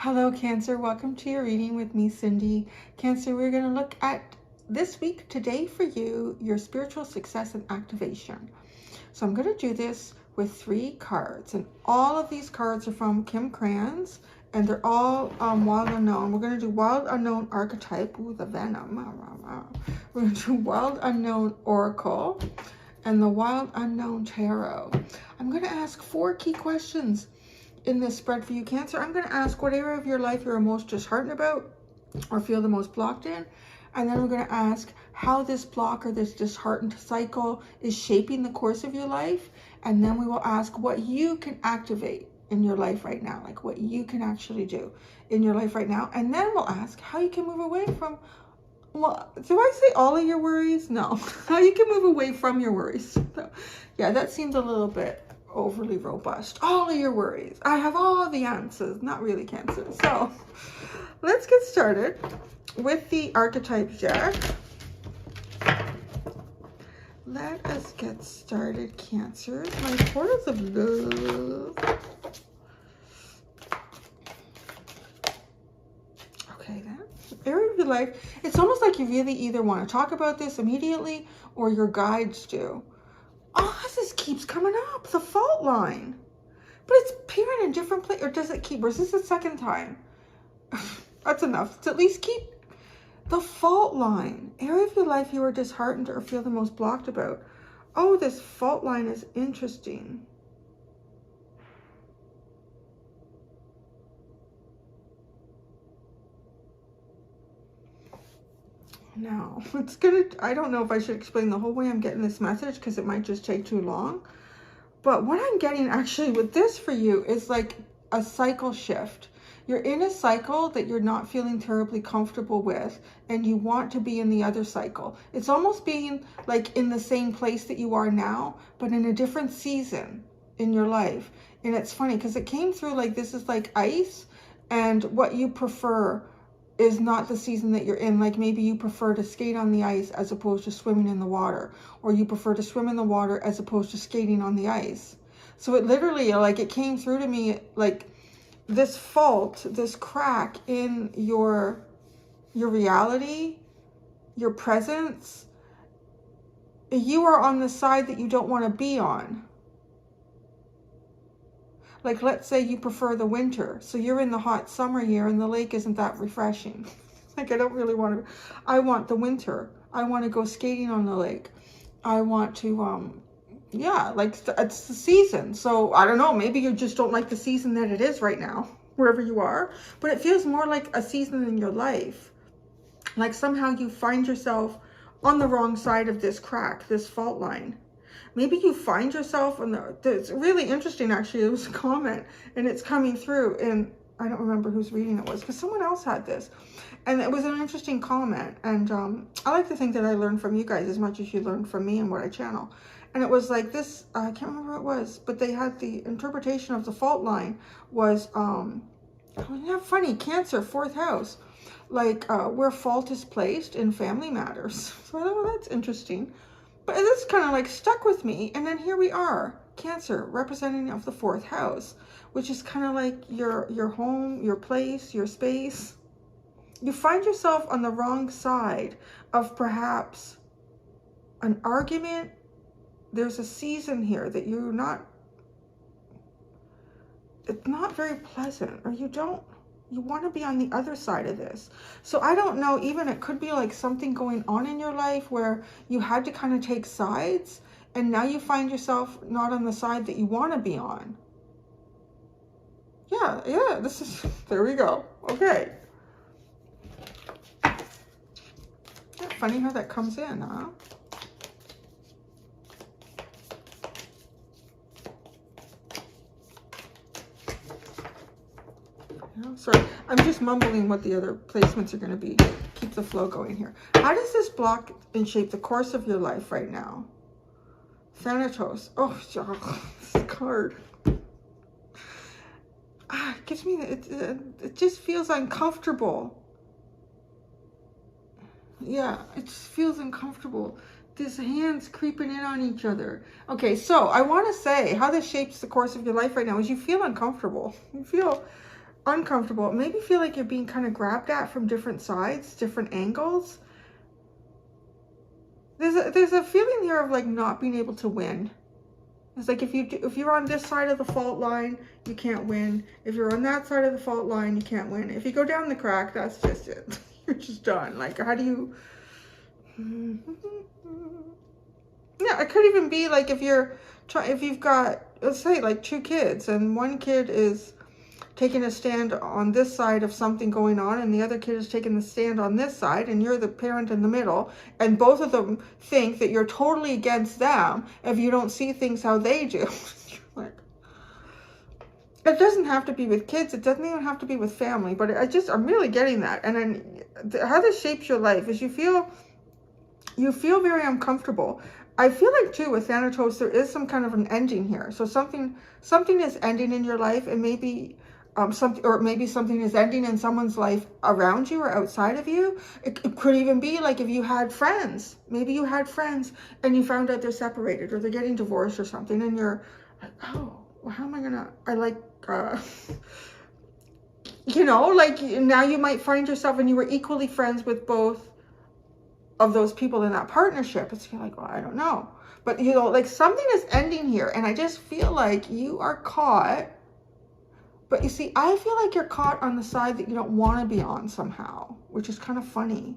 Hello, Cancer. Welcome to your reading with me, Cindy. Cancer, we're going to look at this week, today for you, your spiritual success and activation. So I'm going to do this with 3 cards, and all of these cards are from Kim Kranz, and they're all Wild Unknown. We're going to do Wild Unknown Archetype. Ooh, the Venom. We're going to do Wild Unknown Oracle and the Wild Unknown Tarot. I'm going to ask 4 key questions in this spread for you, Cancer. I'm going to ask what area of your life you're most disheartened about or feel the most blocked in. And then we're going to ask how this block or this disheartened cycle is shaping the course of your life. And then we will ask what you can activate in your life right now, like what you can actually do in your life right now. And then we'll ask how you can move away from, well, do I say all of your worries? No. How you can move away from your worries. So, yeah, that seemed a little bit overly robust. All of your worries. I have all the answers. Not really, Cancer. So let's get started with the archetype deck. Let us get started, Cancers. My portals of love. Okay, that area of your life. It's almost like you really either want to talk about this immediately or your guides do. Oh, this keeps coming up, the fault line. But it's appearing in different places. Or does it keep, or is this the second time? That's enough. To at least keep the fault line. Area of your life you are disheartened or feel the most blocked about. Oh, this fault line is interesting. Now, it's gonna, I don't know if I should explain the whole way I'm getting this message because it might just take too long. But what I'm getting actually with this for you is like a cycle shift. You're in a cycle that you're not feeling terribly comfortable with, and you want to be in the other cycle. It's almost being like in the same place that you are now, but in a different season in your life. And it's funny because it came through like this is like ice, and what you prefer is not the season that you're in. Like maybe you prefer to skate on the ice as opposed to swimming in the water, or you prefer to swim in the water as opposed to skating on the ice. So it literally, like, it came through to me like this fault, this crack in your reality, your presence. You are on the side that you don't want to be on. Like, let's say you prefer the winter, so you're in the hot summer here and the lake isn't that refreshing. Like, I don't really want to, I want the winter. I want to go skating on the lake. I want to, yeah, like, it's the season. So, I don't know, maybe you just don't like the season that it is right now, wherever you are. But it feels more like a season in your life. Like, somehow you find yourself on the wrong side of this crack, this fault line. Maybe you find yourself on the, it's really interesting actually, it was a comment and it's coming through, and I don't remember whose reading it was because someone else had this, and it was an interesting comment. And I like to think that I learned from you guys as much as you learned from me and what I channel. And it was like this, I can't remember what it was, but they had the interpretation of the fault line was, funny, Cancer, 4th house, like where fault is placed in family matters. So I thought, well, that's interesting. But this kind of like stuck with me. And then here we are, Cancer, representing of the 4th house, which is kind of like your home, your place, your space. You find yourself on the wrong side of perhaps an argument. There's a season here that you're not, it's not very pleasant, or you want to be on the other side of this. So I don't know, even it could be like something going on in your life where you had to kind of take sides, and now you find yourself not on the side that you want to be on. Yeah, this is, there we go. Okay. Funny how that comes in, huh? Sorry, I'm just mumbling what the other placements are going to be. Keep the flow going here. How does this block and shape the course of your life right now? Thanatos. Oh, this card. It gives me, it just feels uncomfortable. Yeah, it just feels uncomfortable. These hands creeping in on each other. Okay, so I want to say how this shapes the course of your life right now is you feel uncomfortable. You feel uncomfortable. Maybe feel like you're being kind of grabbed at from different sides, different angles. There's a feeling here of like not being able to win. It's like if you're on this side of the fault line, you can't win. If you're on that side of the fault line, you can't win. If you go down the crack, that's just it. You're just done. Like, how do you... Yeah, it could even be like if you've got, let's say, like 2 kids, and one kid is taking a stand on this side of something going on, and the other kid is taking the stand on this side, and you're the parent in the middle, and both of them think that you're totally against them if you don't see things how they do. Like, it doesn't have to be with kids. It doesn't even have to be with family. But I'm really getting that. And then how this shapes your life is you feel very uncomfortable. I feel like too with Thanatos there is some kind of an ending here. So something is ending in your life, and maybe something is ending in someone's life around you or outside of you. It could even be like if you had friends. Maybe you had friends and you found out they're separated or they're getting divorced or something, and you're like, oh, well, how am I gonna? You know, like now you might find yourself, and you were equally friends with both of those people in that partnership. It's like, well, I don't know, but you know, like something is ending here, and I just feel like you are caught. But you see, I feel like you're caught on the side that you don't want to be on somehow, which is kind of funny.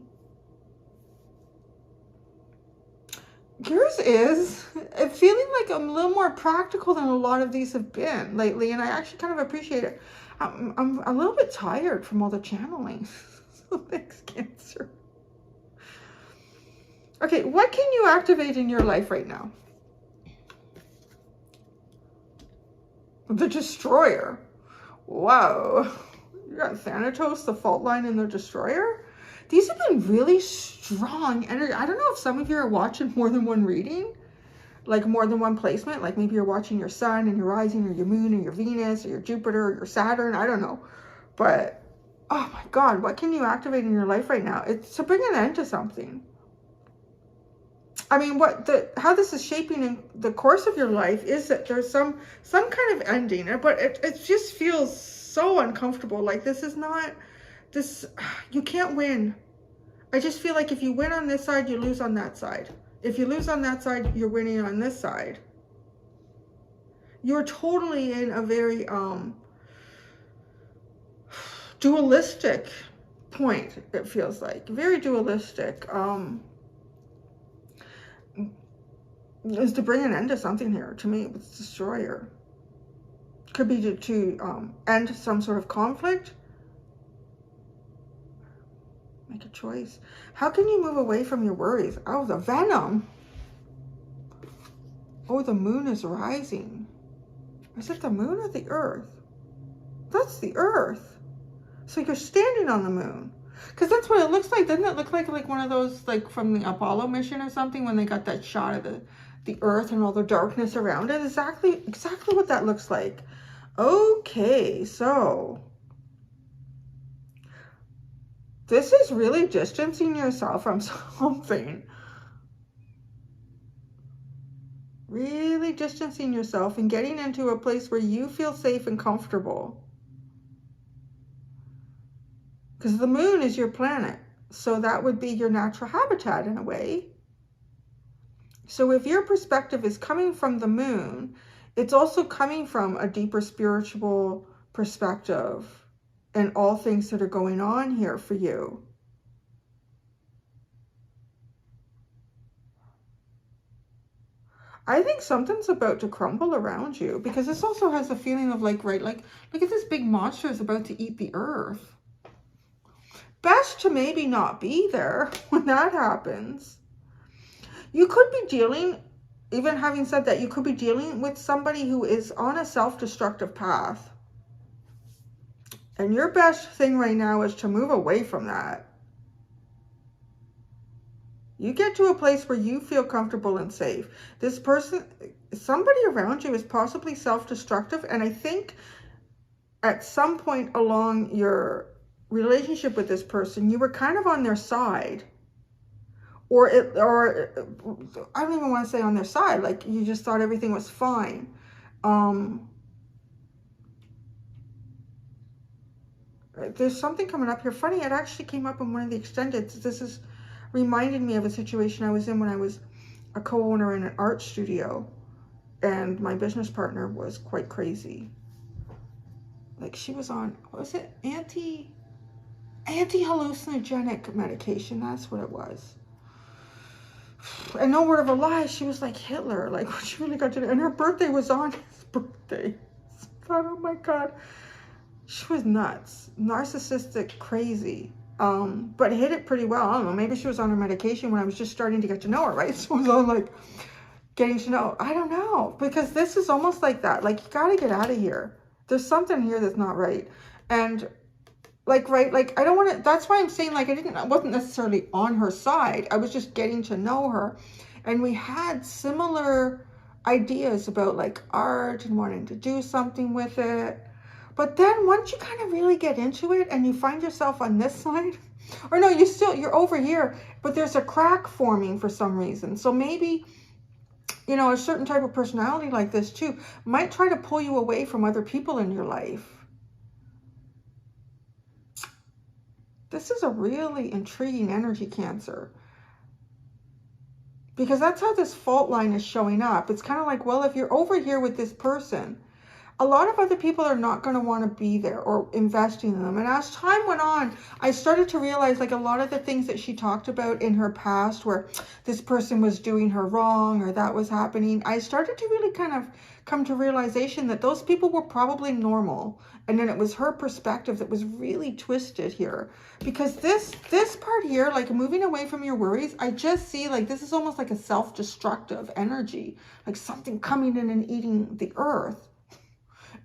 Yours is feeling like I'm a little more practical than a lot of these have been lately, and I actually kind of appreciate it. I'm a little bit tired from all the channeling. So thanks, Cancer. Okay, what can you activate in your life right now? The Destroyer. Whoa. You got Thanatos, the fault line, and the Destroyer. These have been really strong energy. I don't know if some of you are watching more than one reading, like more than one placement. Like maybe you're watching your sun and your rising, or your moon, or your Venus, or your Jupiter, or your Saturn. I don't know. But, oh my God, what can you activate in your life right now? It's to bring an end to something. I mean, how this is shaping in the course of your life is that there's some kind of ending, but it just feels so uncomfortable. Like this is not, you can't win. I just feel like if you win on this side, you lose on that side. If you lose on that side, you're winning on this side. You're totally in a very dualistic point, it feels like. Very dualistic. Is to bring an end to something here, to me, with Destroyer. Could be to end some sort of conflict. Make a choice. How can you move away from your worries? Oh, the venom. Oh, the moon is rising. Is it the moon or the earth? That's the earth. So you're standing on the moon. Because that's what it looks like. Doesn't it look like one of those, like from the Apollo mission or something, when they got that shot of the earth and all the darkness around it? Exactly what that looks like. Okay, so this is really distancing yourself from something. Really distancing yourself and getting into a place where you feel safe and comfortable. Because the moon is your planet. So that would be your natural habitat in a way. So if your perspective is coming from the moon, it's also coming from a deeper spiritual perspective and all things that are going on here for you. I think something's about to crumble around you, because this also has a feeling of like, right, like, look at this big monster is about to eat the earth. Best to maybe not be there when that happens. You could be dealing, even having said that, you could be dealing with somebody who is on a self-destructive path. And your best thing right now is to move away from that. You get to a place where you feel comfortable and safe. This person, somebody around you is possibly self-destructive. And I think at some point along your relationship with this person, you were kind of on their side. Or I don't even want to say on their side. Like you just thought everything was fine. There's something coming up here. Funny, it actually came up in one of the extended. This is reminding me of a situation I was in when I was a co-owner in an art studio, and my business partner was quite crazy. Like, she was on, what was it? Anti-hallucinogenic medication. That's what it was. And no word of a lie, she was like Hitler. Like, what she really got to do. And her birthday was on his birthday. Oh my God. She was nuts. Narcissistic, crazy. But hit it pretty well. I don't know. Maybe she was on her medication when I was just starting to get to know her, right? So it was on like getting to know. I don't know. Because this is almost like that. Like, you got to get out of here. There's something here that's not right. And like, right, like, I don't want to, that's why I'm saying, like, I wasn't necessarily on her side. I was just getting to know her. And we had similar ideas about, like, art and wanting to do something with it. But then once you kind of really get into it and you find yourself on this side, or no, you're over here, but there's a crack forming for some reason. So maybe, you know, a certain type of personality like this too might try to pull you away from other people in your life. This is a really intriguing energy, Cancer. Because that's how this fault line is showing up. It's kind of like, well, if you're over here with this person, a lot of other people are not going to want to be there or investing in them. And as time went on, I started to realize, like, a lot of the things that she talked about in her past where this person was doing her wrong or that was happening, I started to really kind of come to realization that those people were probably normal. And then it was her perspective that was really twisted here. Because this part here, like moving away from your worries, I just see like this is almost like a self-destructive energy. Like something coming in and eating the earth.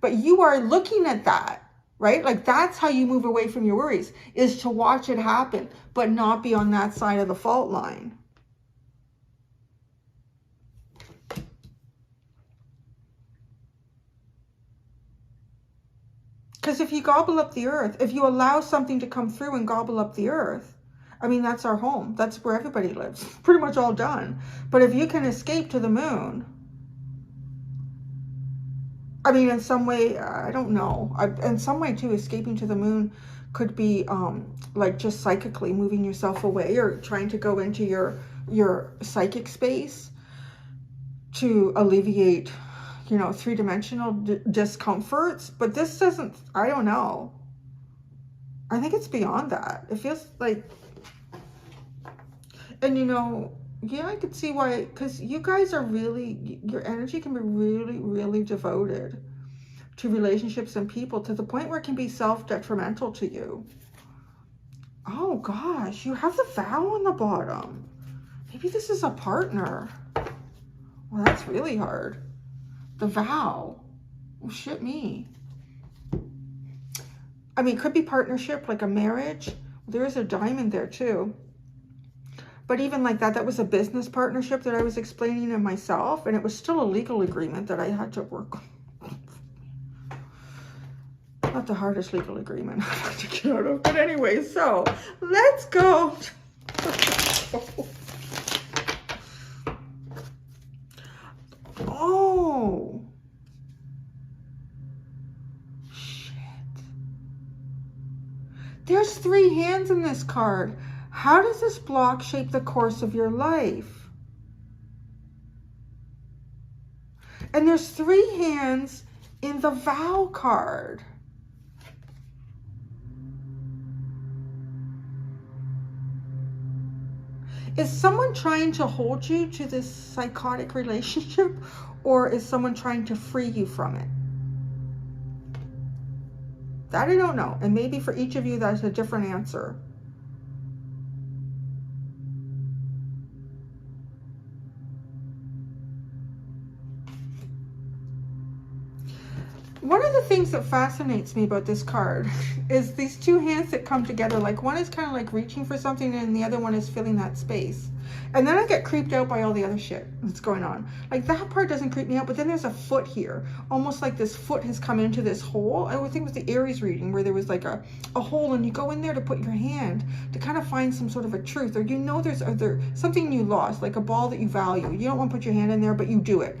But you are looking at that, right? Like that's how you move away from your worries, is to watch it happen, but not be on that side of the fault line. Because if you gobble up the earth, if you allow something to come through and gobble up the earth, I mean, that's our home. That's where everybody lives. Pretty much all done. But if you can escape to the moon, I mean, in some way, I don't know. In some way, too, escaping to the moon could be like just psychically moving yourself away or trying to go into your psychic space to alleviate, you know, three-dimensional discomforts. But this doesn't, I don't know. I think it's beyond that. It feels like, and you know, yeah, I could see why, because you guys are really, your energy can be really, really devoted to relationships and people to the point where it can be self-detrimental to you. Oh gosh, you have the vow on the bottom. Maybe this is a partner. Well, that's really hard. The vow. Oh, shit me. I mean, it could be partnership, like a marriage. There is a diamond there too. But even like that, that was a business partnership that I was explaining to myself. And it was still a legal agreement that I had to work on. Not the hardest legal agreement I had to get out of. But anyway, so let's go. Oh. Shit. There's 3 hands in this card. How does this block shape the course of your life? And there's 3 hands in the vow card. Is someone trying to hold you to this psychotic relationship, or is someone trying to free you from it? That I don't know. And maybe for each of you, that's a different answer. One of the things that fascinates me about this card is these 2 hands that come together. Like one is kind of like reaching for something and the other one is filling that space. And then I get creeped out by all the other shit that's going on. Like that part doesn't creep me out, but then there's a foot here. Almost like this foot has come into this hole. I would think it was the Aries reading where there was like a hole and you go in there to put your hand to kind of find some sort of a truth. Or you know there's something you lost, like a ball that you value. You don't want to put your hand in there, but you do it.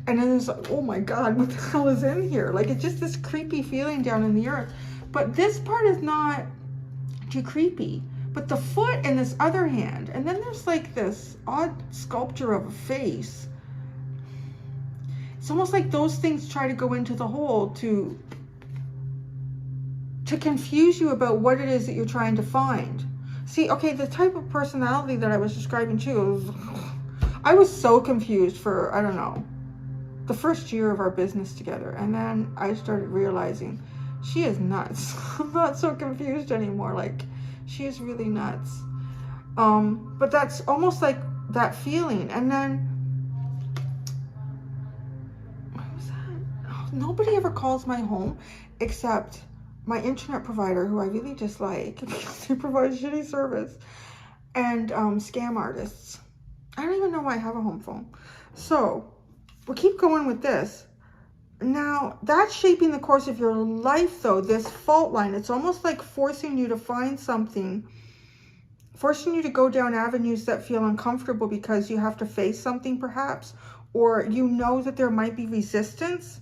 And then it's like, oh my God, what the hell is in here? Like, it's just this creepy feeling down in the earth. But this part is not too creepy. But the foot and this other hand, and then there's like this odd sculpture of a face. It's almost like those things try to go into the hole to confuse you about what it is that you're trying to find. See, okay, the type of personality that I was describing too, I was so confused for, I don't know, the first year of our business together. And then I started realizing she is nuts. I'm not so confused anymore. Like, she is really nuts. But that's almost like that feeling. And then, what was that? Oh, nobody ever calls my home except my internet provider, who I really dislike because they provide shitty service, and scam artists. I don't even know why I have a home phone. So we'll keep going with this. Now, that's shaping the course of your life, though, this fault line. It's almost like forcing you to find something, forcing you to go down avenues that feel uncomfortable because you have to face something, perhaps, or you know that there might be resistance.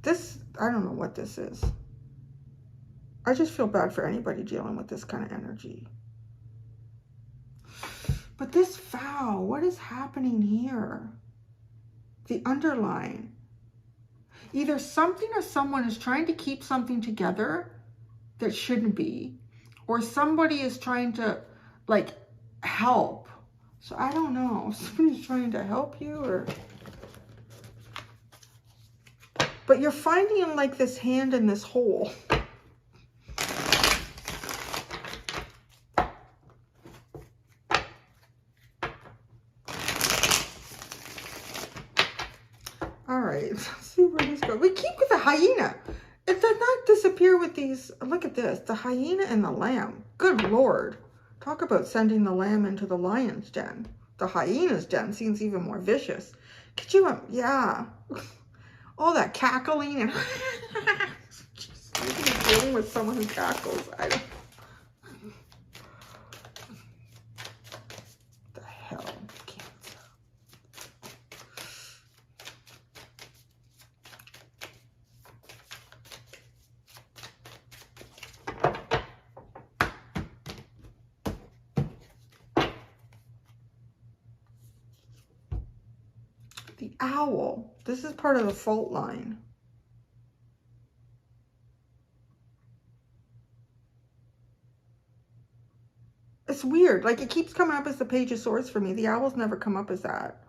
This, I don't know what this is. I just feel bad for anybody dealing with this kind of energy. But this vow, what is happening here? The underline. Either something or someone is trying to keep something together that shouldn't be, or somebody is trying to, like, help. So I don't know. Somebody's trying to help you, or... But you're finding, like, this hand in this hole. All right, let's see where this goes. We keep with the hyena. It does not disappear with these. Look at this, the hyena and the lamb. Good Lord. Talk about sending the lamb into the lion's den. The hyena's den seems even more vicious. Could you, yeah. All that cackling and dealing with someone who cackles. I don't. What the hell? Cancer. The owl. This is part of the fault line. It's weird. Like, it keeps coming up as the Page of Swords for me. The owls never come up as that.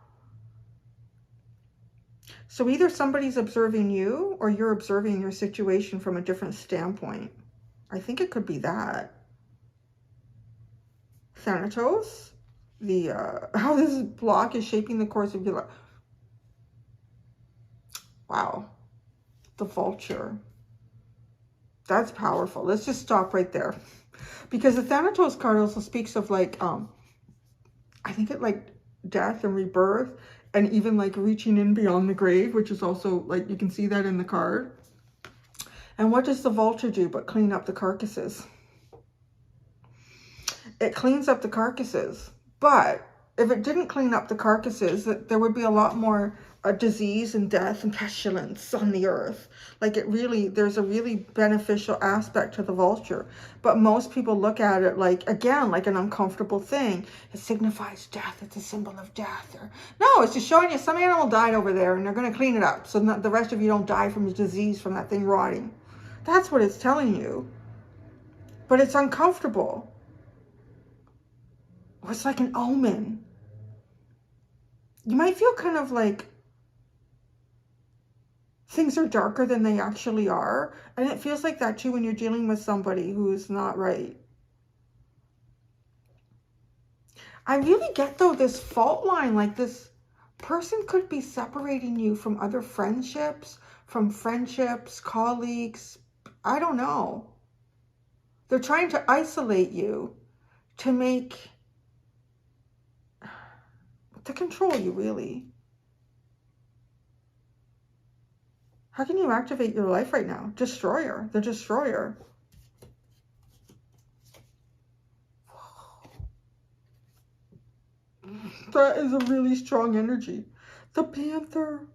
So either somebody's observing you or you're observing your situation from a different standpoint. I think it could be that. Thanatos. The, how this block is shaping the course of your life. Wow. The vulture. That's powerful. Let's just stop right there. Because the Thanatos card also speaks of, like, I think it, like, death and rebirth, and even, like, reaching in beyond the grave, which is also, like, you can see that in the card. And what does the vulture do but clean up the carcasses? It cleans up the carcasses. But if it didn't clean up the carcasses, there would be a lot more disease and death and pestilence on the earth. Like, it really, there's a really beneficial aspect to the vulture. But most people look at it like, again, like an uncomfortable thing. It signifies death. It's a symbol of death. Or, no, it's just showing you some animal died over there and they're going to clean it up so that the rest of you don't die from the disease from that thing rotting. That's what it's telling you. But it's uncomfortable. Or it's like an omen. You might feel kind of like things are darker than they actually are. And it feels like that too when you're dealing with somebody who's not right. I really get, though, this fault line. Like, this person could be separating you from other friendships, colleagues. I don't know. They're trying to isolate you to control you, really. How can you activate your life right now? Destroyer. The destroyer. That is a really strong energy. The panther.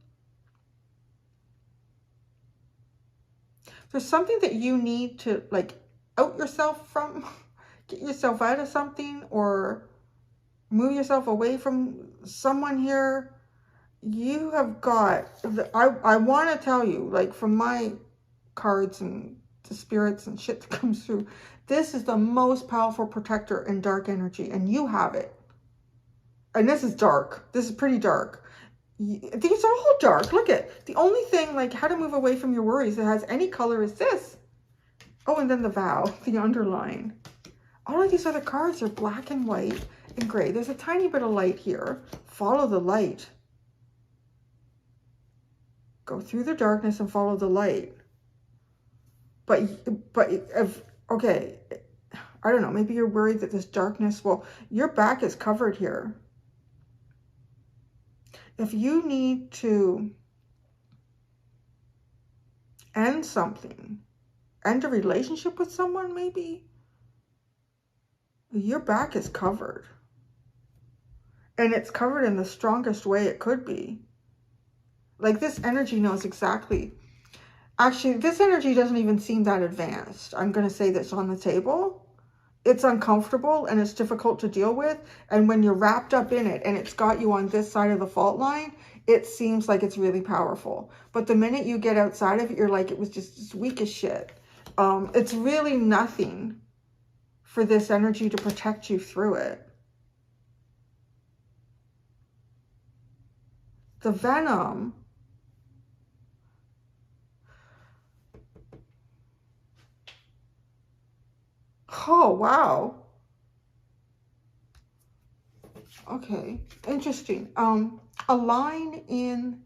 There's something that you need to like out yourself from, get yourself out of something, or move yourself away from someone here. You have got, I want to tell you, like from my cards and the spirits and shit that comes through, this is the most powerful protector in dark energy, and you have it. And this is dark. This is pretty dark. These are all dark. Look at the only thing like how to move away from your worries that has any color is this. Oh, and then the vow, the underline. All of these other cards are black and white and gray. There's a tiny bit of light here. Follow the light. Go through the darkness and follow the light. But if, okay, I don't know, maybe you're worried that this darkness, well, your back is covered here. If you need to end something, end a relationship with someone maybe, your back is covered. And it's covered in the strongest way it could be. Like this energy knows exactly. Actually, this energy doesn't even seem that advanced. I'm going to say that's on the table. It's uncomfortable and it's difficult to deal with. And when you're wrapped up in it and it's got you on this side of the fault line, it seems like it's really powerful. But the minute you get outside of it, you're like, it was just weak as shit. It's really nothing for this energy to protect you through it. The venom. Oh, wow. Okay, interesting. A line in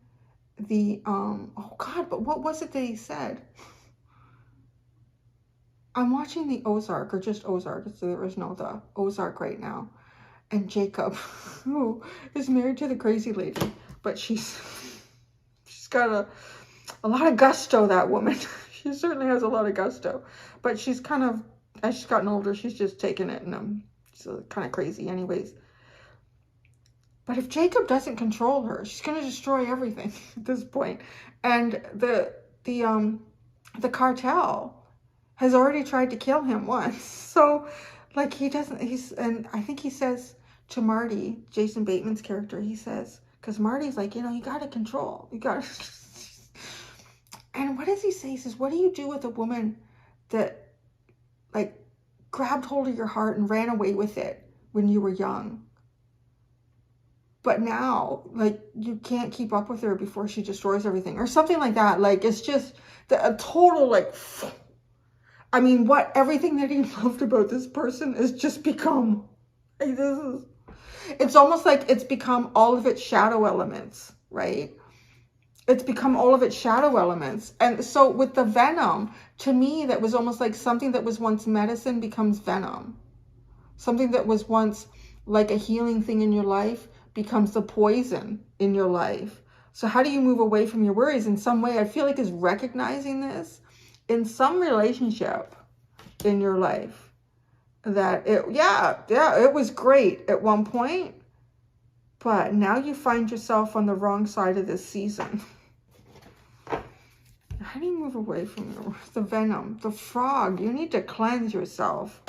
the, oh God, but what was it that he said? I'm watching the Ozark, or just Ozark, so there is no the Ozark right now. And Jacob, who is married to the crazy lady, but she's got a lot of gusto, that woman. She certainly has a lot of gusto, but she's kind of, as she's gotten older, she's just taken it, and she's kind of crazy anyways. But if Jacob doesn't control her, she's going to destroy everything at this point. And the cartel has already tried to kill him once. So like he doesn't, and I think he says to Marty, Jason Bateman's character, he says, because Marty's like, you know, you got to control, you got to. And what does he say? He says, what do you do with a woman that like grabbed hold of your heart and ran away with it when you were young? But now, like, you can't keep up with her before she destroys everything. Or something like that. Like, it's just a total, like, I mean, what everything that he loved about this person is just become, like, it's almost like it's become all of its shadow elements, right? It's become all of its shadow elements. And so with the venom, to me, that was almost like something that was once medicine becomes venom. Something that was once like a healing thing in your life becomes the poison in your life. So how do you move away from your worries? In some way, I feel like is recognizing this in some relationship in your life. That it, it was great at one point, but now you find yourself on the wrong side of this season. How do you move away from the venom? The frog, you need to cleanse yourself.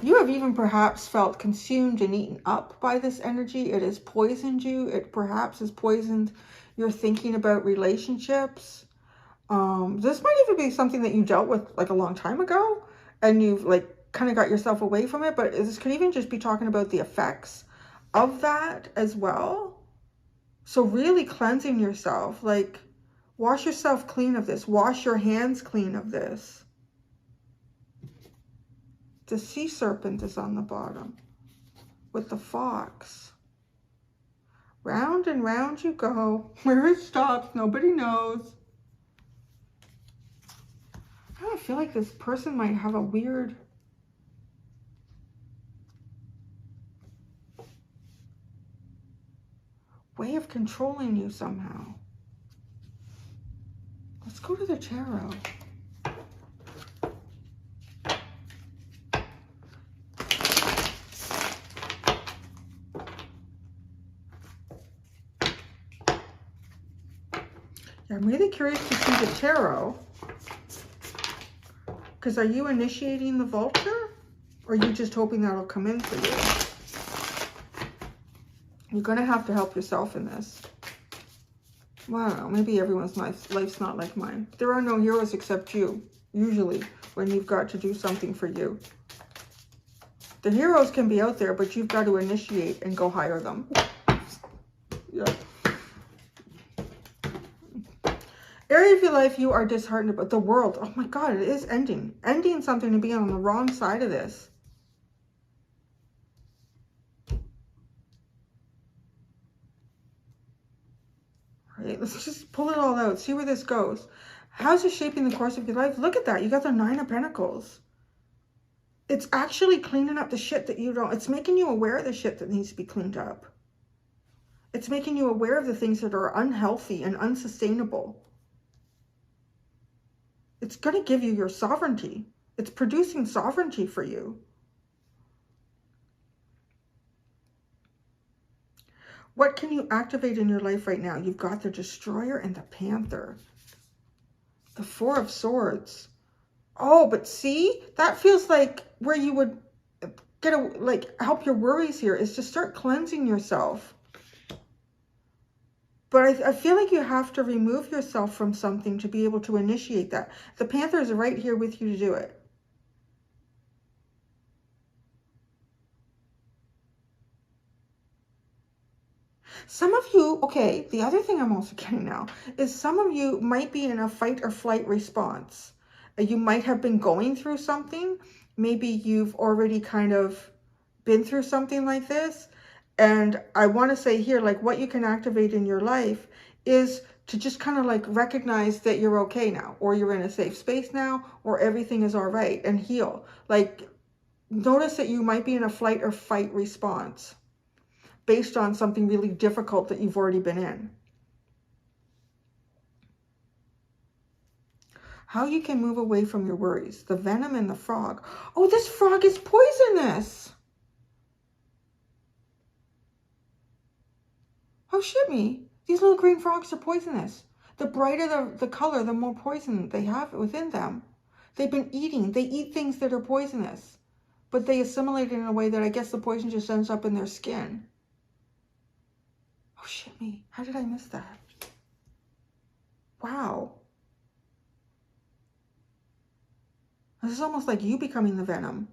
You have even perhaps felt consumed and eaten up by this energy. It has poisoned you. It perhaps has poisoned your thinking about relationships. This might even be something that you dealt with like a long time ago and you've like kind of got yourself away from it. But this could even just be talking about the effects of that as well. So really cleansing yourself, like wash yourself clean of this. Wash your hands clean of this. The sea serpent is on the bottom with the fox. Round and round you go. Where it stops, nobody knows. I feel like this person might have a weird way of controlling you somehow. Let's go to the tarot. I'm really curious to see the tarot. Because are you initiating the vulture? Or are you just hoping that'll come in for you? You're going to have to help yourself in this. Well, I don't know. Maybe everyone's life's not like mine. There are no heroes except you, usually, when you've got to do something for you. The heroes can be out there, but you've got to initiate and go hire them. Yeah. Area of your life you are disheartened about. The world. Oh my God, it is ending. Ending something to be on the wrong side of this. All right, let's just pull it all out. See where this goes. How's it shaping the course of your life? Look at that. You got the 9 of Pentacles. It's actually cleaning up the shit that you don't... It's making you aware of the shit that needs to be cleaned up. It's making you aware of the things that are unhealthy and unsustainable. It's going to give you your sovereignty. It's producing sovereignty for you. What can you activate in your life right now? You've got the Destroyer and the Panther. The 4 of Swords. Oh, but see, that feels like where you would get a, like, help your worries here is to start cleansing yourself. But I feel like you have to remove yourself from something to be able to initiate that. The Panther is right here with you to do it. Some of you, okay, the other thing I'm also getting now is some of you might be in a fight or flight response. You might have been going through something. Maybe you've already kind of been through something like this. And I want to say here, like, what you can activate in your life is to just kind of like recognize that you're okay now, or you're in a safe space now, or everything is all right, and heal. Like, notice that you might be in a flight or fight response based on something really difficult that you've already been in. How you can move away from your worries. The venom and the frog. Oh, this frog is poisonous. Oh, shit me. These little green frogs are poisonous. The brighter the color, the more poison they have within them. They've been eating. They eat things that are poisonous. But they assimilate it in a way that I guess the poison just ends up in their skin. Oh, shit me. How did I miss that? Wow. This is almost like you becoming the venom.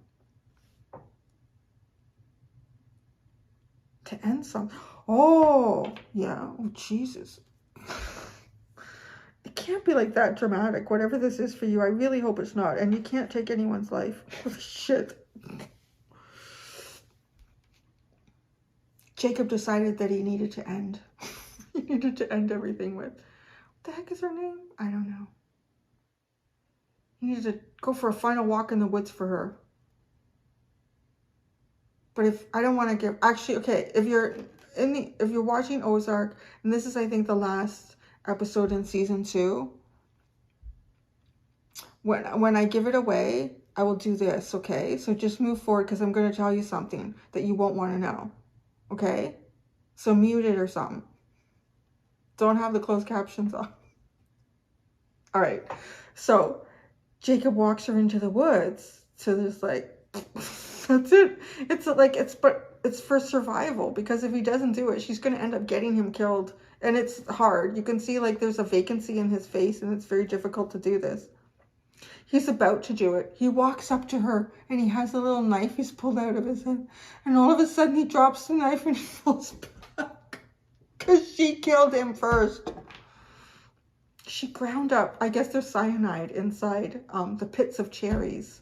To end something. Oh, yeah. Oh, Jesus. It can't be like that dramatic. Whatever this is for you, I really hope it's not. And you can't take anyone's life. Holy shit. Jacob decided that he needed to end. He needed to end everything with. What the heck is her name? I don't know. He needed to go for a final walk in the woods for her. But if I don't want to give, actually, okay, if you're watching Ozark, and this is, I think, the last episode in season 2, when I give it away, I will do this, okay? So just move forward, because I'm going to tell you something that you won't want to know, okay? So mute it or something. Don't have the closed captions on. All right. So Jacob walks her into the woods to just like, that's it. It's like, it's for survival, because if he doesn't do it, she's going to end up getting him killed. And it's hard. You can see like there's a vacancy in his face, and it's very difficult to do this. He's about to do it. He walks up to her, and he has a little knife he's pulled out of his hand. And all of a sudden he drops the knife and he falls back. Because she killed him first. She ground up, I guess there's cyanide inside the pits of cherries.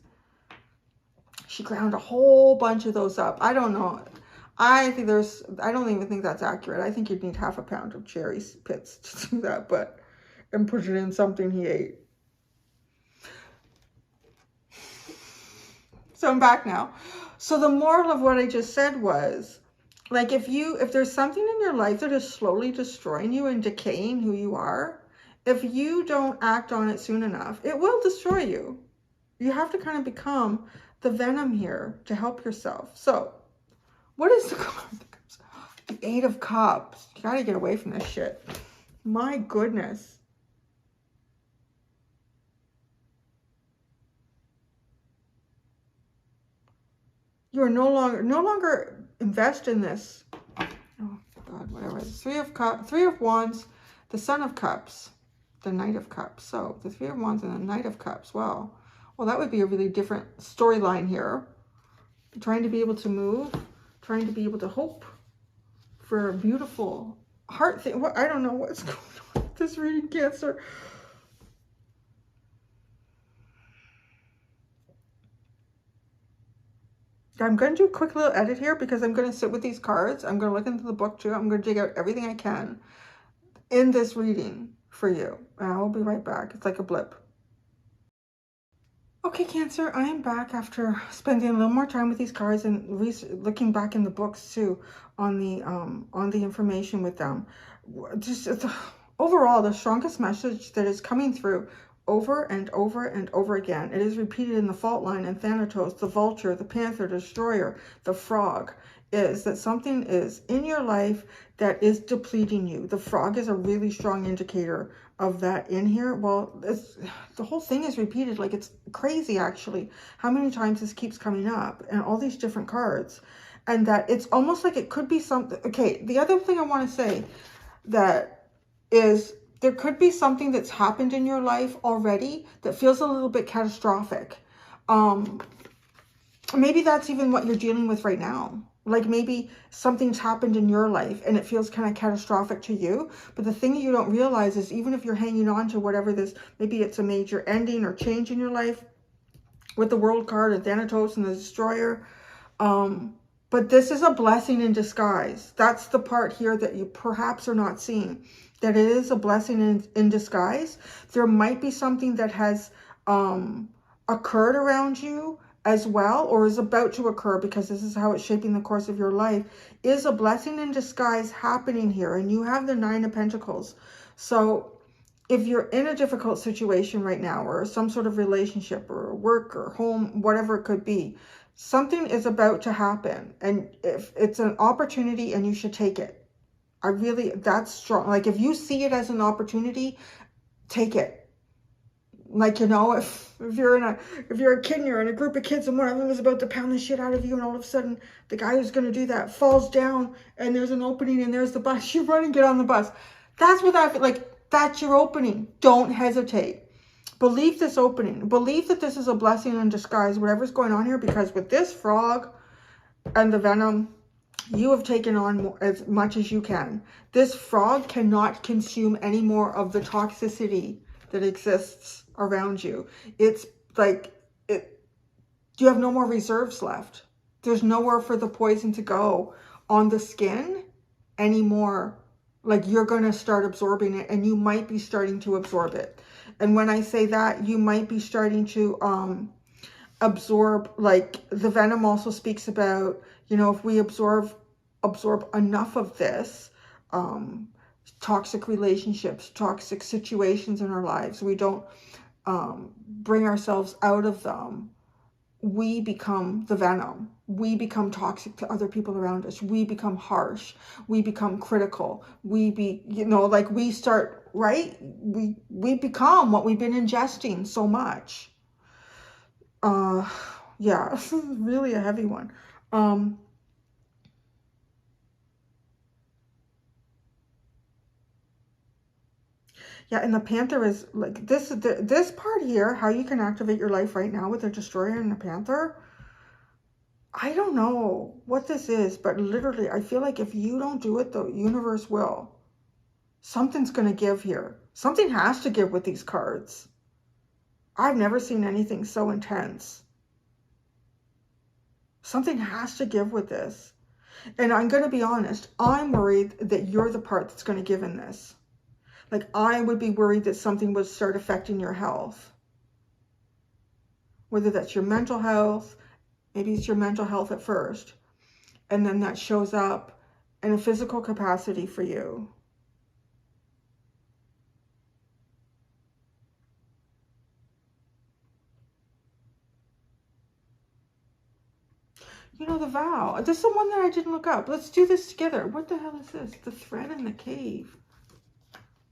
She ground a whole bunch of those up. I don't know. I don't even think that's accurate. I think you'd need half a pound of cherry pits to do that, and put it in something he ate. So I'm back now. So the moral of what I just said was, like, if there's something in your life that is slowly destroying you and decaying who you are, if you don't act on it soon enough, it will destroy you. You have to kind of become the venom here to help yourself. So what is the card that comes? The 8 of Cups. You gotta get away from this shit. My goodness. You are no longer invest in this. Oh God, whatever. Three of Wands, the Son of Cups, the Knight of Cups. So the Three of Wands and the Knight of Cups. Well, that would be a really different storyline here. Trying to be able to move, trying to be able to hope for a beautiful heart thing. What, I don't know what's going on with this reading, Cancer. I'm going to do a quick little edit here because I'm going to sit with these cards. I'm going to look into the book too. I'm going to dig out everything I can in this reading for you. And I will be right back. It's like a blip. Okay, Cancer, I am back after spending a little more time with these cards and looking back in the books too on the information with them. Just overall, the strongest message that is coming through over and over and over again. It is repeated in the fault line and Thanatos, the vulture, the panther, the destroyer, the frog, is that something is in your life that is depleting you. The frog is a really strong indicator of that in here. Well, the whole thing is repeated. Like, it's crazy actually how many times this keeps coming up and all these different cards, and that it's almost like it could be something. Okay, the other thing I want to say that is there could be something that's happened in your life already that feels a little bit catastrophic. Maybe that's even what you're dealing with right now. Like, maybe something's happened in your life and it feels kind of catastrophic to you. But the thing that you don't realize is, even if you're hanging on to whatever this, maybe it's a major ending or change in your life with the World card and Thanatos and the Destroyer. But this is a blessing in disguise. That's the part here that you perhaps are not seeing. That it is a blessing in disguise. There might be something that has occurred around you as well, or is about to occur, because this is how it's shaping the course of your life, is a blessing in disguise happening here. And you have the Nine of Pentacles. So if you're in a difficult situation right now, or some sort of relationship or work or home, whatever it could be, something is about to happen. And if it's an opportunity, and you should take it. That's strong. Like, if you see it as an opportunity, take it. Like, you know, if you're a kid and you're in a group of kids and one of them is about to pound the shit out of you, and all of a sudden the guy who's going to do that falls down and there's an opening and there's the bus, you run and get on the bus. That's what I feel like. That's your opening. Don't hesitate. Believe this opening. Believe that this is a blessing in disguise, whatever's going on here, because with this frog and the venom, you have taken on as much as you can. This frog cannot consume any more of the toxicity that exists around you. It's like you have no more reserves left. There's nowhere for the poison to go on the skin anymore. Like, you're going to start absorbing it, and you might be starting to absorb it. And when I say that, you might be starting to absorb, like, the venom also speaks about, you know, if we absorb enough of this, toxic relationships, toxic situations in our lives, we don't bring ourselves out of them, we become the venom. We become toxic to other people around us. We become harsh. We become critical. You know, like, we start, right? We become what we've been ingesting so much. Yeah, this is really a heavy one. Yeah, and the Panther is like this part here, how you can activate your life right now with the Destroyer and the Panther. I don't know what this is, but literally, I feel like if you don't do it, the universe will. Something's going to give here. Something has to give with these cards. I've never seen anything so intense. Something has to give with this. And I'm going to be honest, I'm worried that you're the part that's going to give in this. Like, I would be worried that something would start affecting your health. Whether that's your mental health, maybe it's your mental health at first, and then that shows up in a physical capacity for you. You know, the vow. This is the one that I didn't look up. Let's do this together. What the hell is this? The thread in the cave.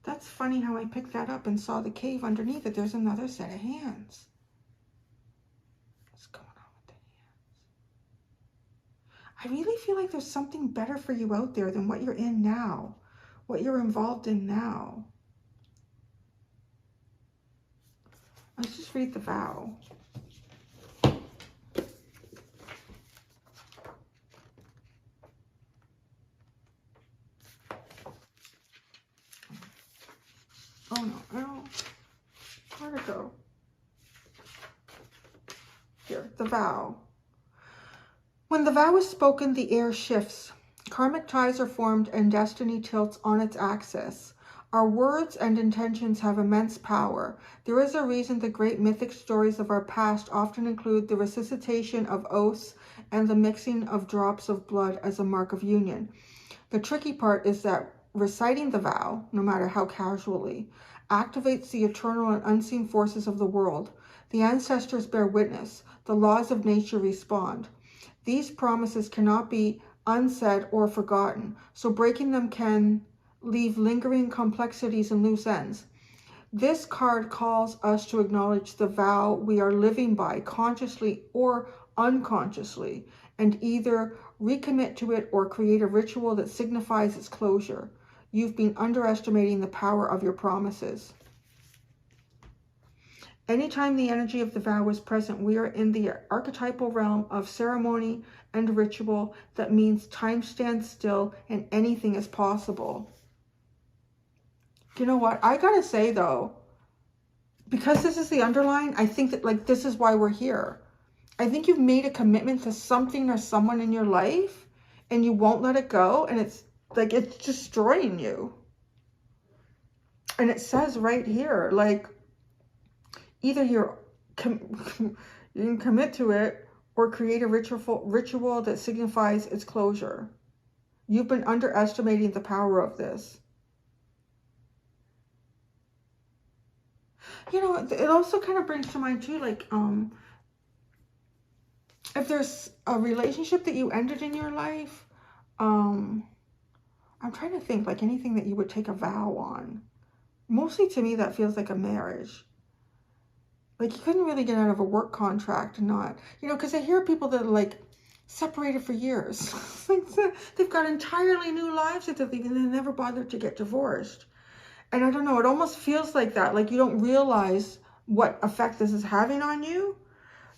That's funny how I picked that up and saw the cave underneath it. There's another set of hands. What's going on with the hands? I really feel like there's something better for you out there than what you're in now, what you're involved in now. Let's just read the vow. Oh no, I don't. Where'd it go? Here, the vow. When the vow is spoken, the air shifts. Karmic ties are formed and destiny tilts on its axis. Our words and intentions have immense power. There is a reason the great mythic stories of our past often include the resuscitation of oaths and the mixing of drops of blood as a mark of union. The tricky part is that reciting the vow, no matter how casually, activates the eternal and unseen forces of the world. The ancestors bear witness. The laws of nature respond. These promises cannot be unsaid or forgotten, so breaking them can leave lingering complexities and loose ends. This card calls us to acknowledge the vow we are living by, consciously or unconsciously, and either recommit to it or create a ritual that signifies its closure. You've been underestimating the power of your promises. Anytime the energy of the vow is present, we are in the archetypal realm of ceremony and ritual. That means time stands still and anything is possible. You know what? I gotta say though, because this is the underline, I think that like this is why we're here. I think you've made a commitment to something or someone in your life and you won't let it go, and it's like it's destroying you. And it says right here, like, either you can commit to it or create a ritual that signifies its closure. You've been underestimating the power of this. You know, it also kind of brings to mind too, like, if there's a relationship that you ended in your life, I'm trying to think, like anything that you would take a vow on. Mostly to me, that feels like a marriage. Like you couldn't really get out of a work contract and not, you know, because I hear people that are like separated for years. Like they've got entirely new lives that they never bothered to get divorced. And I don't know, it almost feels like that. Like you don't realize what effect this is having on you.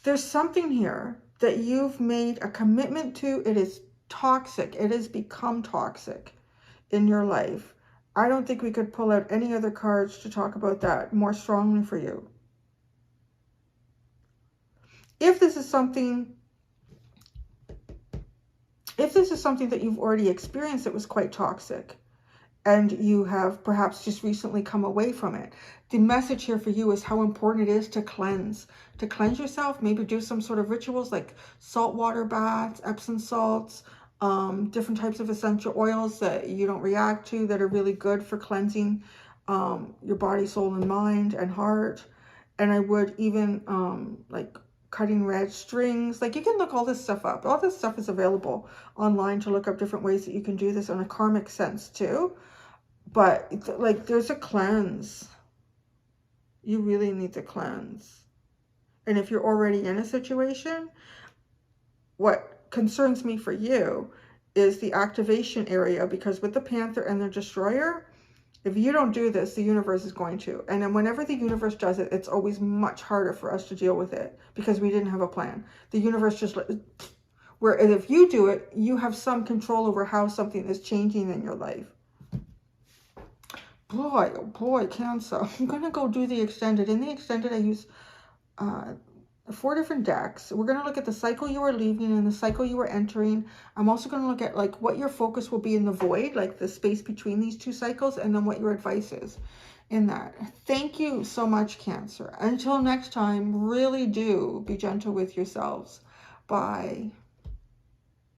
There's something here that you've made a commitment to. It is toxic. It has become toxic in your life. I don't think we could pull out any other cards to talk about that more strongly for you. If this is something that you've already experienced that was quite toxic, and you have perhaps just recently come away from it, the message here for you is how important it is to cleanse yourself. Maybe do some sort of rituals like saltwater baths, Epsom salts, different types of essential oils that you don't react to that are really good for cleansing your body, soul, and mind and heart. And I would even like cutting red strings. Like you can look all this stuff up. All this stuff is available online to look up different ways that you can do this in a karmic sense too. But like there's a cleanse. You really need to cleanse. And if you're already in a situation, what concerns me for you is the activation area, because with the Panther and the Destroyer, if you don't do this, the universe is going to. And then whenever the universe does it, it's always much harder for us to deal with it because we didn't have a plan. The universe just, whereas if you do it, you have some control over how something is changing in your life. Boy, oh boy, Cancer. I'm going to go do the extended. In the extended, I use 4 different decks. We're going to look at the cycle you are leaving and the cycle you are entering. I'm also going to look at like what your focus will be in the void, like the space between these 2 cycles, and then what your advice is in that. Thank you so much, Cancer. Until next time, really do be gentle with yourselves. Bye.